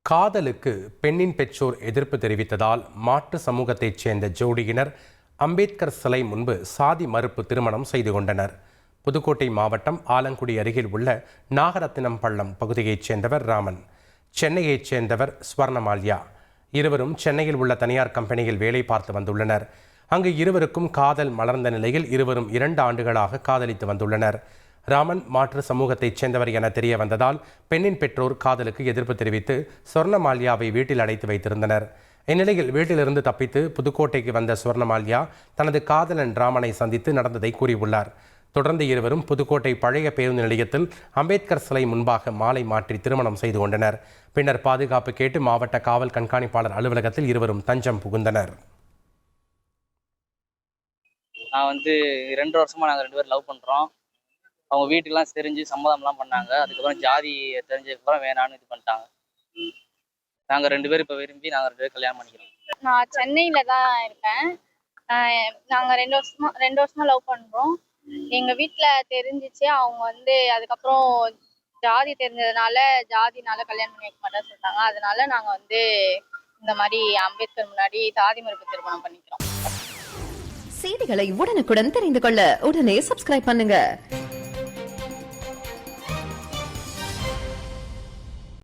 காதலுக்கு பெண்ணின் பெற்றோர் எதிர்ப்பு தெரிவித்ததால் மாற்று சமூகத்தைச் சேர்ந்த ஜோடியினர் அம்பேத்கர் சிலை முன்பு சாதி மறுப்பு திருமணம் செய்து கொண்டனர். புதுக்கோட்டை மாவட்டம் ஆலங்குடி அருகில் உள்ள நாகரத்தினம் பள்ளம் பகுதியைச் சேர்ந்தவர் ராமன், சென்னையைச் சேர்ந்தவர் ஸ்வர்ணமால்யா. இருவரும் சென்னையில் உள்ள தனியார் கம்பெனியில் வேலை பார்த்து வந்துள்ளனர். அங்கு இருவருக்கும் காதல் மலர்ந்த நிலையில் இருவரும் 2 ஆண்டுகளாக காதலித்து வந்துள்ளனர். ராமன் மாற்று சமூகத்தைச் சேர்ந்தவர் என தெரிய வந்ததால் பெண்ணின் பெற்றோர் காதலுக்கு எதிர்ப்பு தெரிவித்து ஸ்வர்ணமால்யாவை வீட்டில் அடைத்து வைத்திருந்தனர். இந்நிலையில் வீட்டிலிருந்து தப்பித்து புதுக்கோட்டைக்கு வந்த ஸ்வர்ணமால்யா தனது காதலன் ராமனை சந்தித்து நடந்ததை கூறியுள்ளார். தொடர்ந்து இருவரும் புதுக்கோட்டை பழைய பேருந்து நிலையத்தில் அம்பேத்கர் சிலை முன்பாக மாலை மாற்றி திருமணம் செய்து கொண்டனர். பின்னர் பாதுகாப்பு கேட்டு மாவட்ட காவல் கண்காணிப்பாளர் அலுவலகத்தில் இருவரும் தஞ்சம் புகுந்தனர். நான் 2 வருஷமா நாங்கள் 2 பேரும் லவ் பண்ணுறோம். அவங்க வீட்டுக்கெல்லாம் தெரிஞ்சு சம்மதம்லாம் பண்ணாங்க. அதுக்கப்புறம் ஜாதி தெரிஞ்சதுக்கப்புறம் வேணான்னு இது பண்ணிட்டாங்க. நாங்கள் 2 பேரும் இப்போ விரும்பி நாங்கள் 2 பேரும் கல்யாணம் பண்ணிக்கிறோம். நான் சென்னையில தான் இருக்கேன். நாங்கள் 2 வருஷமா லவ் பண்ணுறோம். எங்கள் வீட்டில் தெரிஞ்சிச்சு. அவங்க அதுக்கப்புறம் ஜாதி தெரிஞ்சதுனால ஜாதினால கல்யாணம் பண்ணி வைக்க மாட்டேன்னு சொல்லிட்டாங்க. அதனால நாங்கள் இந்த மாதிரி அம்பேத்கர் முன்னாடி சாதி மறுப்பு திருமணம் பண்ணிக்கிறோம். செய்திகளை உடனுக்குடன் தெரிந்து கொள்ள உடனே சப்ஸ்கிரைப் பண்ணுங்க.